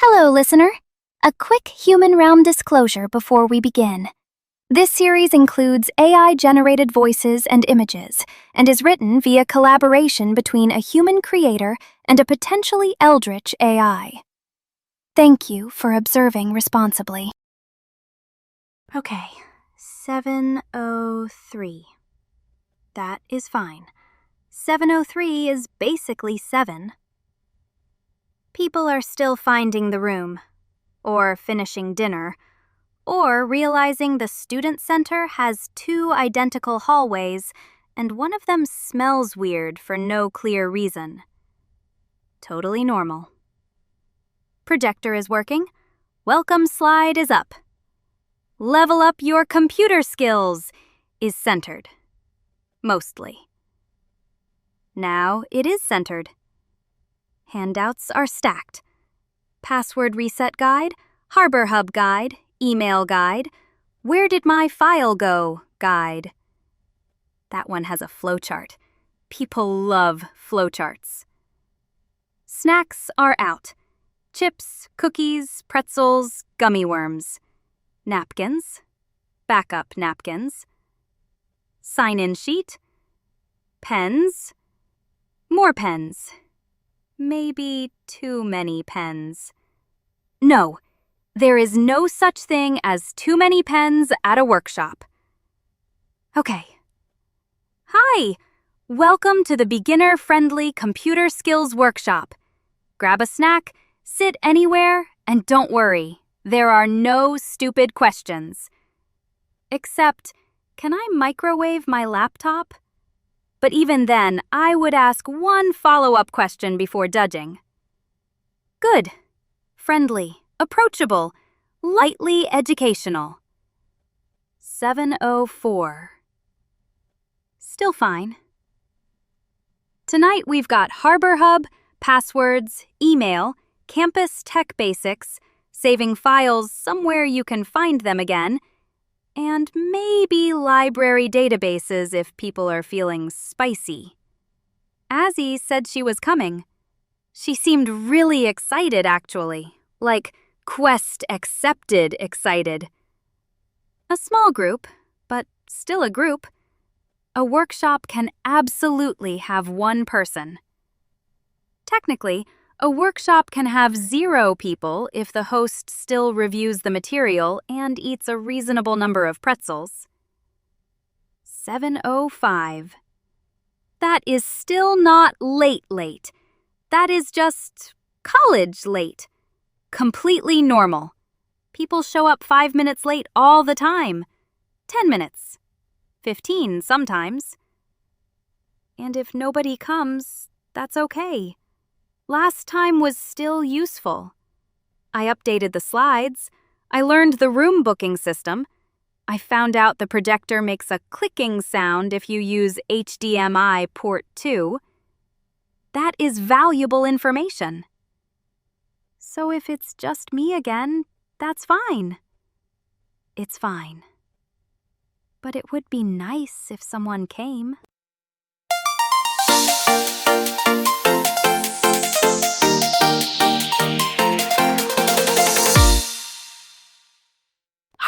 Hello, listener. A quick human realm disclosure before we begin. This series includes AI-generated voices and images, and is written via collaboration between a human creator and a potentially eldritch AI. Thank you for observing responsibly. Okay, 7:03. That is fine. 7:03 is basically 7. People are still finding the room, or finishing dinner, or realizing the student center has 2 identical hallways and one of them smells weird for no clear reason. Totally normal. Projector is working. Welcome slide is up. Level up your computer skills is centered. Mostly. Now it is centered. Handouts are stacked. Password reset guide, Harper Hub guide, email guide, where did my file go guide. That one has a flowchart. People love flowcharts. Snacks are out. Chips, cookies, pretzels, gummy worms. Napkins. Backup napkins. Sign-in sheet. Pens. More pens. Maybe too many pens. No, there is no such thing as too many pens at a workshop. Okay. Hi, welcome to the beginner-friendly computer skills workshop. Grab a snack, sit anywhere, and don't worry, there are no stupid questions. Except, can I microwave my laptop? But even then, I would ask one follow-up question before judging. Good. Friendly. Approachable. Lightly educational. 7:04. Still fine. Tonight we've got Harper Hub, passwords, email, campus tech basics, saving files somewhere you can find them again, and maybe library databases if people are feeling spicy. Azzie said she was coming. She seemed really excited, actually. Like, quest accepted excited. A small group, but still a group. A workshop can absolutely have one person. Technically, a workshop can have 0 people if the host still reviews the material and eats a reasonable number of pretzels. 7:05. That is still not late. That is just college late. Completely normal. People show up 5 minutes late all the time. 10 minutes. 15 sometimes. And if nobody comes, that's okay. Last time was still useful. I updated the slides. I learned the room booking system. I found out the projector makes a clicking sound if you use HDMI port 2. That is valuable information. So if it's just me again, that's fine. It's fine. But it would be nice if someone came.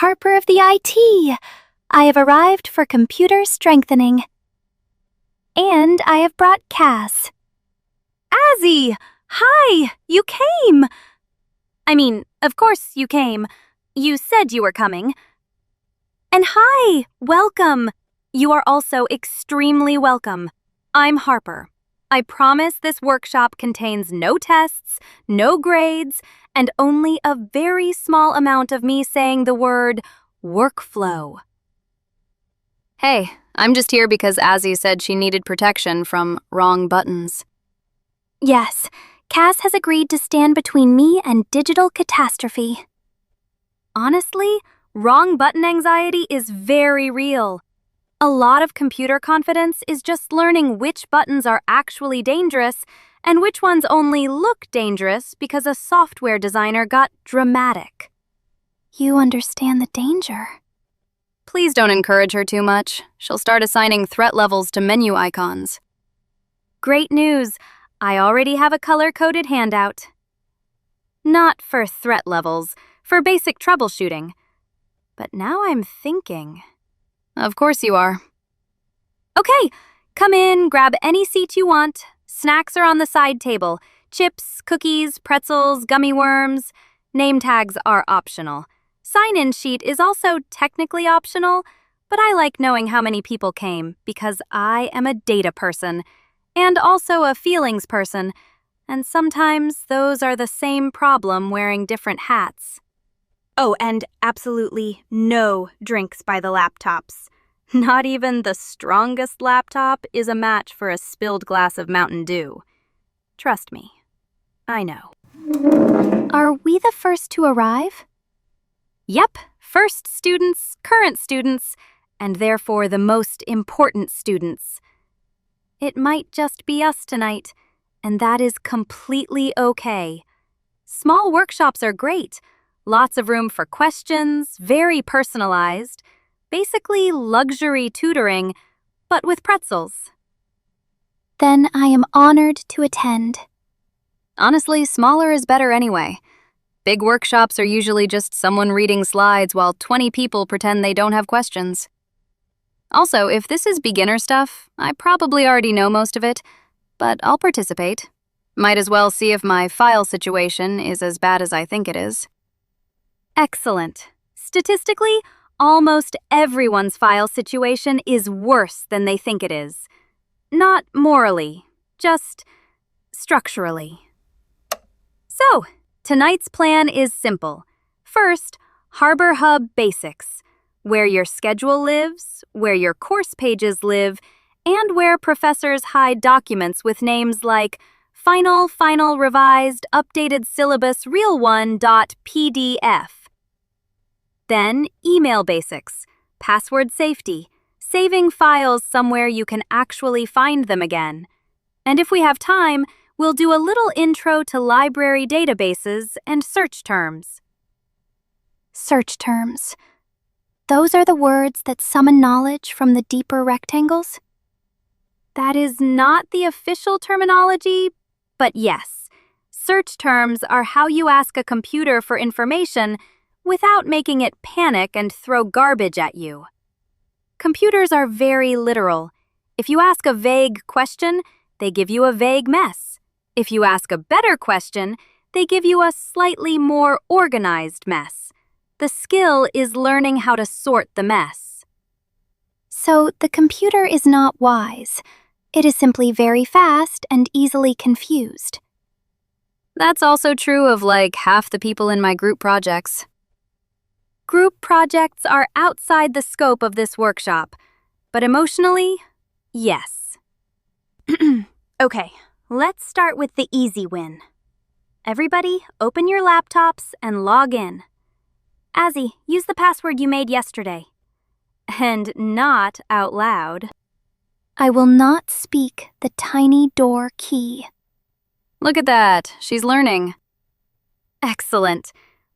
Harper of the IT, I have arrived for computer strengthening. And I have brought Kass. Azzie! Hi! You came! I mean, of course you came. You said you were coming. And hi! Welcome! You are also extremely welcome. I'm Harper. I promise this workshop contains no tests, no grades, and only a very small amount of me saying the word workflow. Hey, I'm just here because Azzie said she needed protection from wrong buttons. Yes, Kass has agreed to stand between me and digital catastrophe. Honestly, wrong button anxiety is very real. A lot of computer confidence is just learning which buttons are actually dangerous and which ones only look dangerous because a software designer got dramatic. You understand the danger. Please don't encourage her too much. She'll start assigning threat levels to menu icons. Great news! I already have a color-coded handout. Not for threat levels, for basic troubleshooting. But now I'm thinking. Of course you are. Okay, come in, grab any seat you want. Snacks are on the side table. Chips, cookies, pretzels, gummy worms. Name tags are optional. Sign-in sheet is also technically optional, but I like knowing how many people came because I am a data person and also a feelings person, and sometimes those are the same problem wearing different hats. Oh, and absolutely no drinks by the laptops. Not even the strongest laptop is a match for a spilled glass of Mountain Dew. Trust me, I know. Are we the first to arrive? Yep, first students, current students, and therefore the most important students. It might just be us tonight, and that is completely okay. Small workshops are great. Lots of room for questions, very personalized. Basically luxury tutoring, but with pretzels. Then I am honored to attend. Honestly, smaller is better anyway. Big workshops are usually just someone reading slides while 20 people pretend they don't have questions. Also, if this is beginner stuff, I probably already know most of it, but I'll participate. Might as well see if my file situation is as bad as I think it is. Excellent. Statistically, almost everyone's file situation is worse than they think it is. Not morally, just structurally. So, tonight's plan is simple. First, Harbor Hub Basics, where your schedule lives, where your course pages live, and where professors hide documents with names like Final, Revised, Updated Syllabus, Real One.pdf. Then, email basics, password safety, saving files somewhere you can actually find them again. And if we have time, we'll do a little intro to library databases and search terms. Search terms. Those are the words that summon knowledge from the deeper rectangles? That is not the official terminology, but yes. Search terms are how you ask a computer for information without making it panic and throw garbage at you. Computers are very literal. If you ask a vague question, they give you a vague mess. If you ask a better question, they give you a slightly more organized mess. The skill is learning how to sort the mess. So the computer is not wise. It is simply very fast and easily confused. That's also true of like half the people in my group projects. Group projects are outside the scope of this workshop, but emotionally, yes. Okay, let's start with the easy win. Everybody, open your laptops and log in. Azzie, use the password you made yesterday. And not out loud. I will not speak the tiny door key. Look at that, she's learning. Excellent.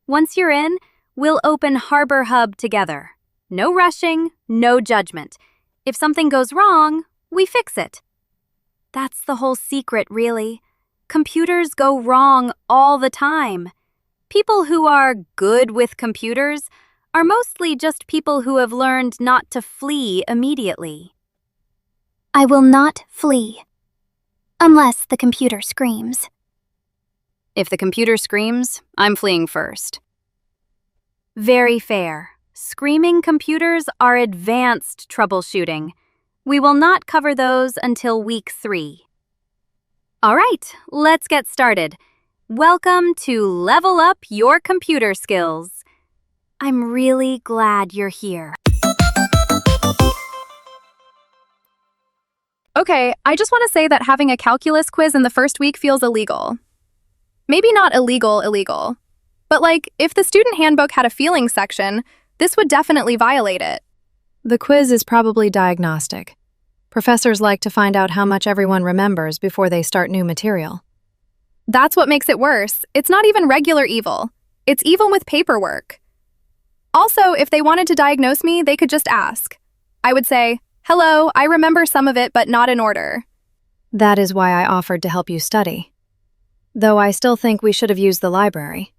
Once you're in, we'll open Harbor Hub together. No rushing, no judgment. If something goes wrong, we fix it. That's the whole secret, really. Computers go wrong all the time. People who are good with computers are mostly just people who have learned not to flee immediately. I will not flee. Unless the computer screams. If the computer screams, I'm fleeing first. Very fair. Screaming computers are advanced troubleshooting. We will not cover those until week 3. All right, let's get started. Welcome to Level Up Your Computer Skills. I'm really glad you're here. Okay, I just want to say that having a calculus quiz in the first week feels illegal. Maybe not illegal, but like, if the student handbook had a feelings section, this would definitely violate it. The quiz is probably diagnostic. Professors like to find out how much everyone remembers before they start new material. That's what makes it worse. It's not even regular evil. It's evil with paperwork. Also, if they wanted to diagnose me, they could just ask. I would say, "Hello, I remember some of it, but not in order." That is why I offered to help you study. though I still think we should have used the library.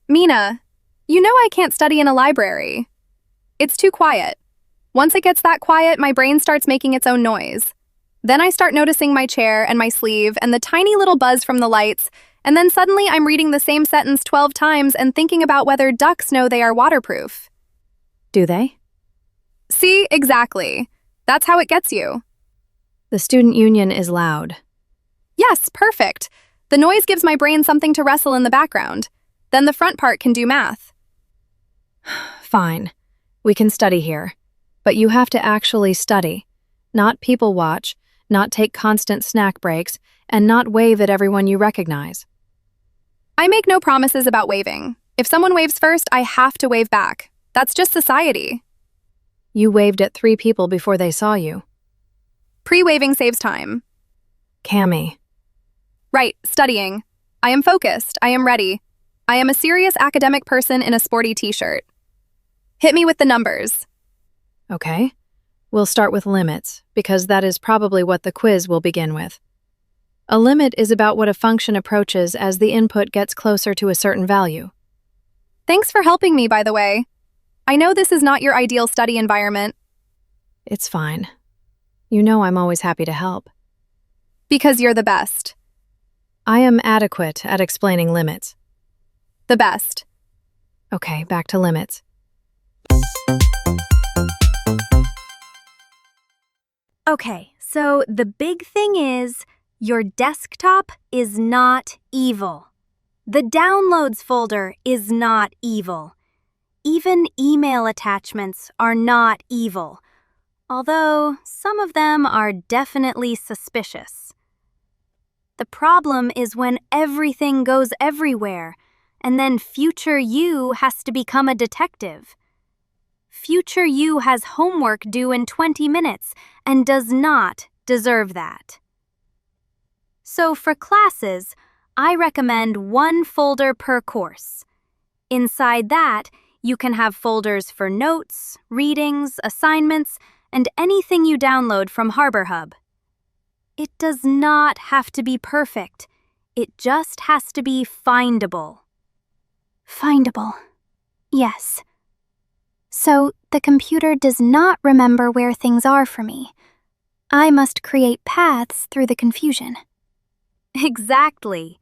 Mina, you know I can't study in a library. It's too quiet. Once it gets that quiet, my brain starts making its own noise. Then I start noticing my chair and my sleeve and the tiny little buzz from the lights, and then suddenly I'm reading the same sentence 12 times and thinking about whether ducks know they are waterproof. Do they? See, exactly. That's how it gets you. The student union is loud. Yes, perfect. The noise gives my brain something to wrestle in the background. Then the front part can do math. Fine. We can study here. But you have to actually study. Not people watch, not take constant snack breaks, and not wave at everyone you recognize. I make no promises about waving. If someone waves first, I have to wave back. That's just society. You waved at 3 people before they saw you. Pre-waving saves time. Cami. Right, studying. I am focused. I am ready. I am a serious academic person in a sporty t-shirt. Hit me with the numbers. Okay. We'll start with limits, because that is probably what the quiz will begin with. A limit is about what a function approaches as the input gets closer to a certain value. Thanks for helping me, by the way. I know this is not your ideal study environment. It's fine. You know I'm always happy to help. Because you're the best. I am adequate at explaining limits. The best. Okay, back to limits. Okay, so the big thing is, your desktop is not evil. The downloads folder is not evil. Even email attachments are not evil, although some of them are definitely suspicious. The problem is when everything goes everywhere, and then future you has to become a detective. Future you has homework due in 20 minutes and does not deserve that. So for classes, I recommend 1 folder per course. Inside that, you can have folders for notes, readings, assignments, and anything you download from Harper. It does not have to be perfect. It just has to be findable. Findable. Yes. So the computer does not remember where things are for me. I must create paths through the confusion. Exactly.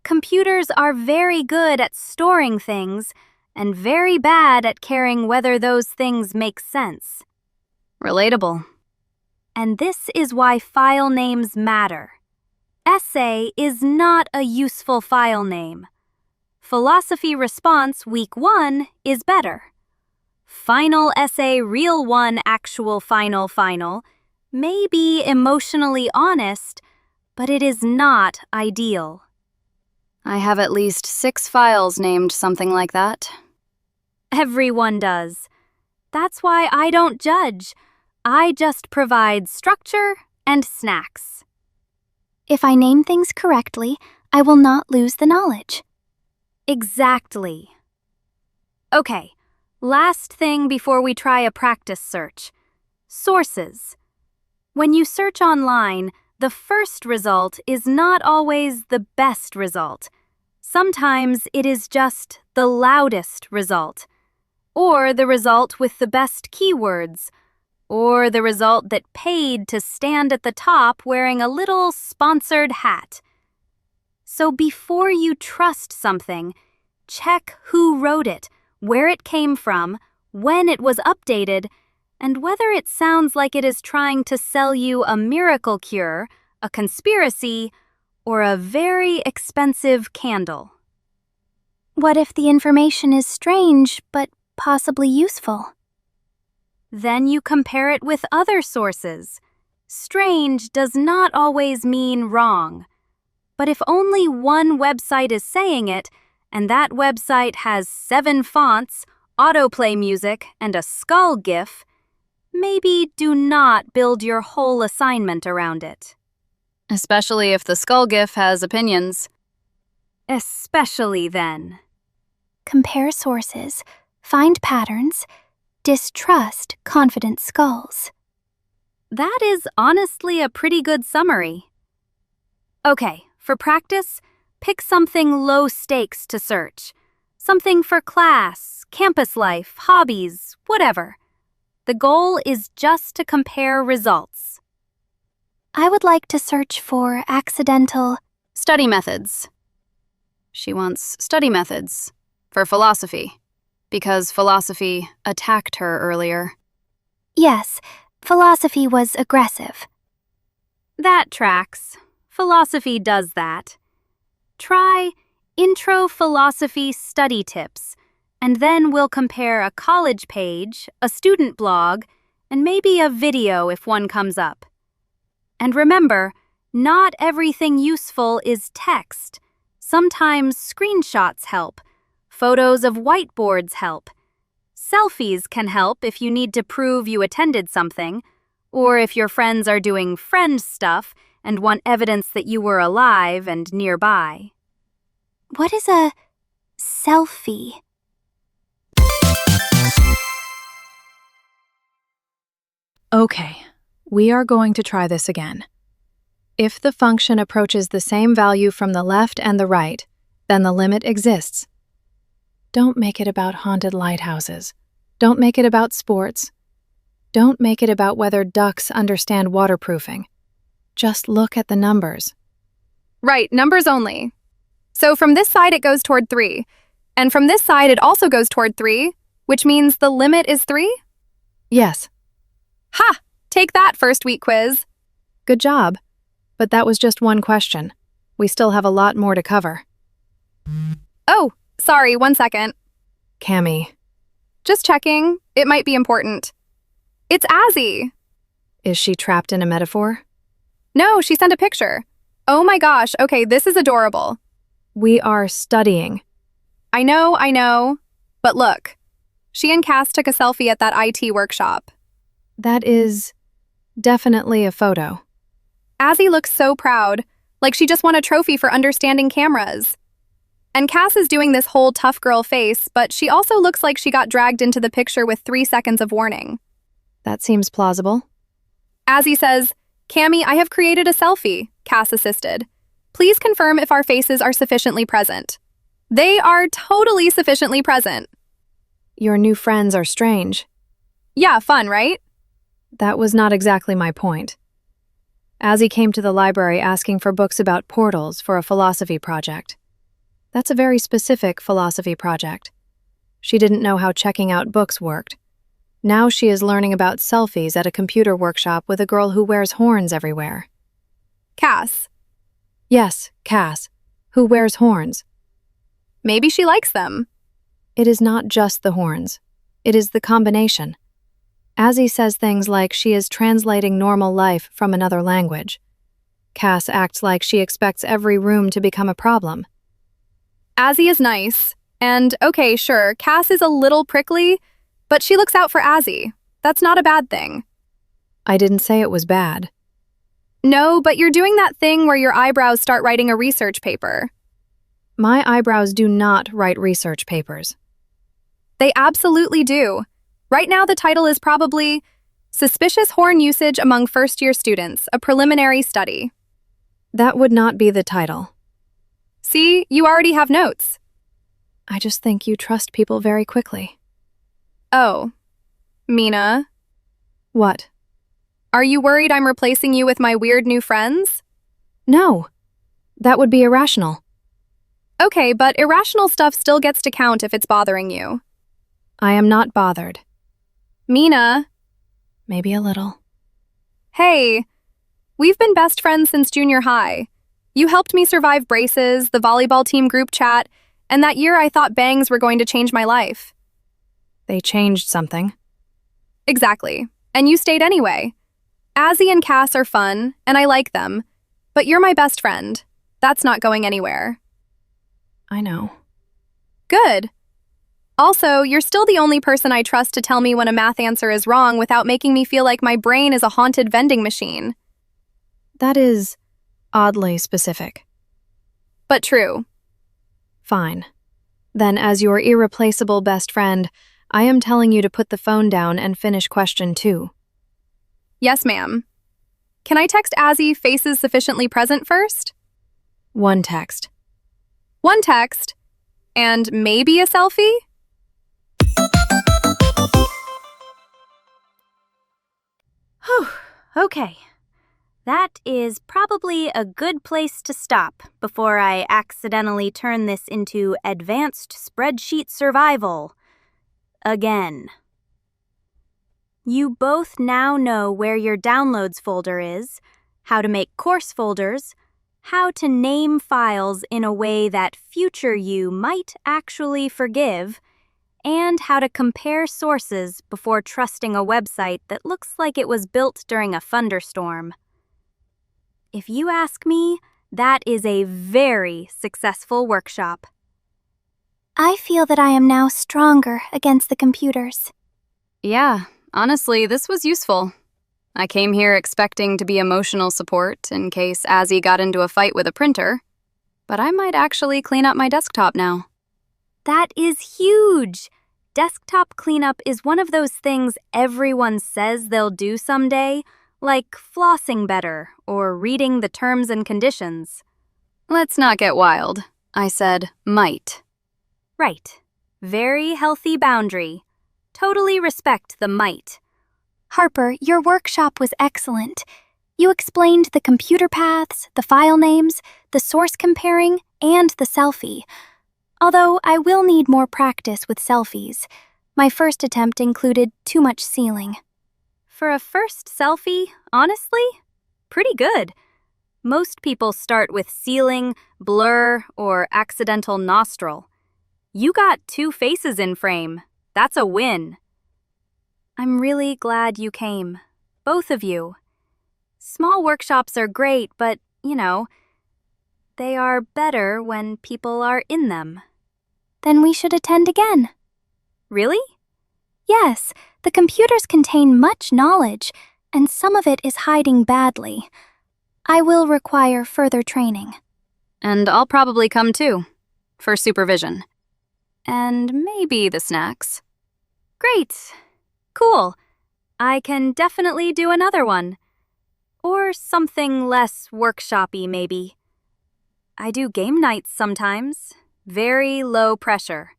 Computers are very good at storing things and very bad at caring whether those things make sense. Relatable. And this is why file names matter. Essay is not a useful file name. Philosophy Response Week 1 is better. Final Essay Real 1 Actual Final may be emotionally honest, but it is not ideal. I have at least 6 files named something like that. Everyone does. That's why I don't judge. I just provide structure and snacks. If I name things correctly, I will not lose the knowledge. Exactly. Okay, last thing before we try a practice search. Sources. When you search online, the first result is not always the best result. Sometimes it is just the loudest result, or the result with the best keywords, or the result that paid to stand at the top wearing a little sponsored hat. So before you trust something, check who wrote it, where it came from, when it was updated, and whether it sounds like it is trying to sell you a miracle cure, a conspiracy, or a very expensive candle. What if the information is strange, but possibly useful? Then you compare it with other sources. Strange does not always mean wrong. But if only one website is saying it, and that website has 7 fonts, autoplay music, and a skull gif, maybe do not build your whole assignment around it. Especially if the skull gif has opinions. Especially then. Compare sources, find patterns, distrust confident skulls. That is honestly a pretty good summary. Okay, for practice, Pick something low stakes to search. Something for class, campus life, hobbies, whatever. The goal is just to compare results. I would like to search for accidental. Study methods. She wants study methods for philosophy, because philosophy attacked her earlier. Yes, philosophy was aggressive. That tracks. Philosophy does that. Try Intro Philosophy Study Tips, and then we'll compare a college page, a student blog, and maybe a video if one comes up. And remember, not everything useful is text. Sometimes screenshots help. Photos of whiteboards help. Selfies can help if you need to prove you attended something, or if your friends are doing friend stuff and want evidence that you were alive and nearby. What is a selfie? Okay, we are going to try this again. If the function approaches the same value from the left and the right, then the limit exists. Don't make it about haunted lighthouses. Don't make it about sports. Don't make it about whether ducks understand waterproofing. Just look at the numbers. Right, numbers only. So from this side it goes toward 3, and from this side it also goes toward 3, which means the limit is 3? Yes. Ha! Take that first week quiz. Good job. But that was just one question. We still have a lot more to cover. Oh, sorry, 1 second. Cami, Just checking. It might be important. It's Azzie. is she trapped in a metaphor? No, she sent a picture. Oh my gosh, okay, this is adorable. We are studying. I know. But look, she and Kass took a selfie at that IT workshop. That is definitely a photo. Azzie looks so proud, like she just won a trophy for understanding cameras. And Kass is doing this whole tough girl face, but she also looks like she got dragged into the picture with 3 seconds of warning. That seems plausible. Azzie says, "Cami, I have created a selfie," Kass assisted. "Please confirm if our faces are sufficiently present." They are totally sufficiently present. Your new friends are strange. Yeah, fun, right? That was not exactly my point. Azzie came to the library asking for books about portals for a philosophy project. That's a very specific philosophy project. She didn't know how checking out books worked. Now she is learning about selfies at a computer workshop with a girl who wears horns everywhere. Kass. Yes, Kass, who wears horns. Maybe she likes them. It is not just the horns. It is the combination. Azzie says things like she is translating normal life from another language. Kass acts like she expects every room to become a problem. Azzie is nice. And okay, sure, Kass is a little prickly, but she looks out for Azzie. That's not a bad thing. I didn't say it was bad. No, but you're doing that thing where your eyebrows start writing a research paper. My eyebrows do not write research papers. They absolutely do. Right now, the title is probably Suspicious Horn Usage Among First-Year Students, a Preliminary Study. That would not be the title. See, you already have notes. I just think you trust people very quickly. Oh, Mina, What? are you worried I'm replacing you with my weird new friends? No. That would be irrational. Okay, but irrational stuff still gets to count if it's bothering you. I am not bothered. Mina, Maybe a little. hey, we've been best friends since junior high. You helped me survive braces, the volleyball team group chat, and that year I thought bangs were going to change my life. They changed something. Exactly. And you stayed anyway. Azzie and Kass are fun, and I like them. But you're my best friend. That's not going anywhere. I know. Good. Also, you're still the only person I trust to tell me when a math answer is wrong without making me feel like my brain is a haunted vending machine. That is oddly specific. But true. Fine. Then, as your irreplaceable best friend, I am telling you to put the phone down and finish question 2. Yes, ma'am. Can I text Azzie faces sufficiently present first? One text. one text, and maybe a selfie? Whew, okay. That is probably a good place to stop before I accidentally turn this into advanced spreadsheet survival. Again. You both now know where your downloads folder is, how to make course folders, how to name files in a way that future you might actually forgive, and how to compare sources before trusting a website that looks like it was built during a thunderstorm. If you ask me, that is a very successful workshop. I feel that I am now stronger against the computers. Yeah, honestly, this was useful. I came here expecting to be emotional support in case Azzie got into a fight with a printer, but I might actually clean up my desktop now. That is huge! Desktop cleanup is one of those things everyone says they'll do someday, like flossing better or reading the terms and conditions. Let's not get wild. I said might. Right. Very healthy boundary. Totally respect the might. Harper, your workshop was excellent. You explained the computer paths, the file names, the source comparing, and the selfie. Although I will need more practice with selfies. My first attempt included too much sealing. For a first selfie, honestly, pretty good. Most people start with sealing, blur, or accidental nostril. You got 2 faces in frame. That's a win. I'm really glad you came, both of you. Small workshops are great, but, they are better when people are in them. Then we should attend again. Really? Yes, the computers contain much knowledge, and some of it is hiding badly. I will require further training. And I'll probably come too, for supervision. And maybe the snacks. Great. Cool. I can definitely do another one. Or something less workshop-y, maybe. I do game nights sometimes. Very low pressure.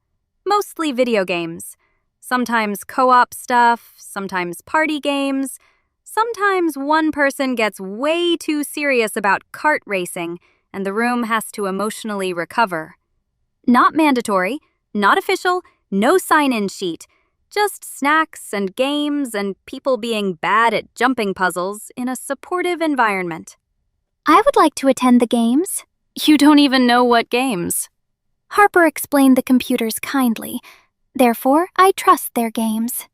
Mostly video games. Sometimes co-op stuff, sometimes party games. Sometimes one person gets way too serious about kart racing and the room has to emotionally recover. Not mandatory, not official, no sign-in sheet. Just snacks and games and people being bad at jumping puzzles in a supportive environment. I would like to attend the games. You don't even know what games. Harper explained the computers kindly. Therefore, I trust their games.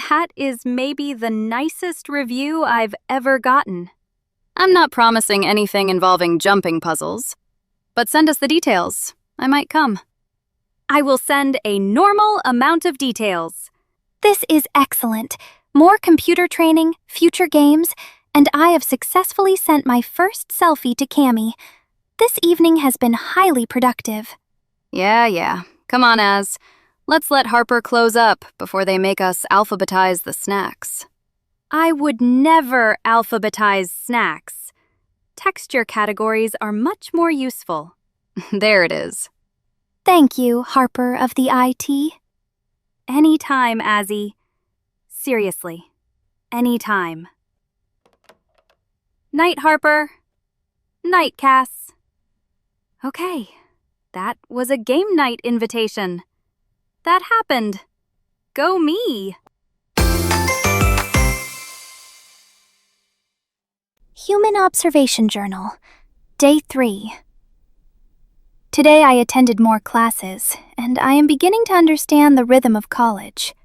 That is maybe the nicest review I've ever gotten. I'm not promising anything involving jumping puzzles, but send us the details. I might come. I will send a normal amount of details. This is excellent. More computer training, future games, and I have successfully sent my first selfie to Cami. This evening has been highly productive. Yeah. Come on, Az. Let's let Harper close up before they make us alphabetize the snacks. I would never alphabetize snacks. Texture categories are much more useful. There it is. Thank you, Harper of the IT. Anytime, Azzie. Seriously, anytime. Night, Harper. Night, Kass. Okay, that was a game night invitation. That happened. Go me! Human Observation Journal, Day 3. Today I attended more classes, and I am beginning to understand the rhythm of college.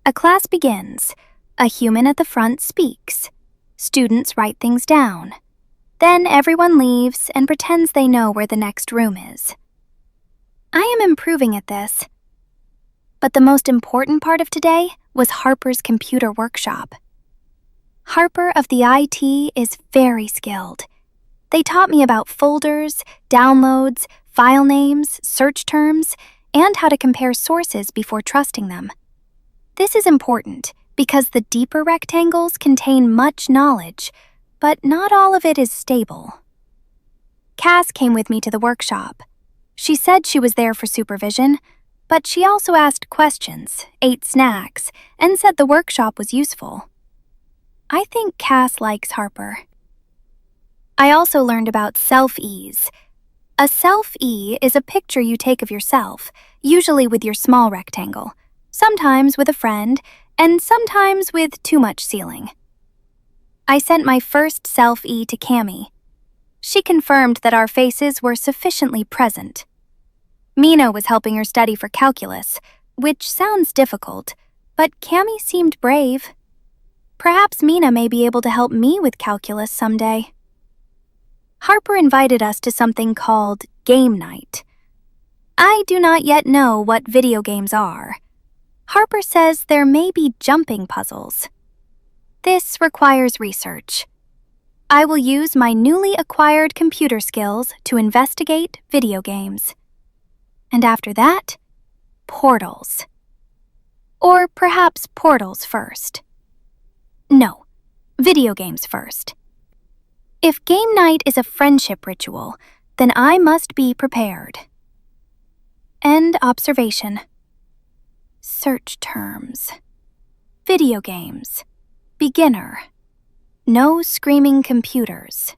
A class begins. A human at the front speaks. Students write things down. Then everyone leaves and pretends they know where the next room is. I am improving at this. But the most important part of today was Harper's computer workshop. Harper of the IT is very skilled. They taught me about folders, downloads, file names, search terms, and how to compare sources before trusting them. This is important because the deeper rectangles contain much knowledge, but not all of it is stable. Kass came with me to the workshop. She said she was there for supervision, but she also asked questions, ate snacks, and said the workshop was useful. I think Kass likes Harper. I also learned about selfies. A selfie is a picture you take of yourself, usually with your small rectangle, sometimes with a friend, and sometimes with too much ceiling. I sent my first selfie to Cami. She confirmed that our faces were sufficiently present. Mina was helping her study for calculus, which sounds difficult, but Cami seemed brave. Perhaps Mina may be able to help me with calculus someday. Harper invited us to something called game night. I do not yet know what video games are. Harper says there may be jumping puzzles. This requires research. I will use my newly acquired computer skills to investigate video games. And after that, portals. Or perhaps portals first. No, video games first. If game night is a friendship ritual, then I must be prepared. End observation. Search terms. Video games. Beginner. No screaming computers.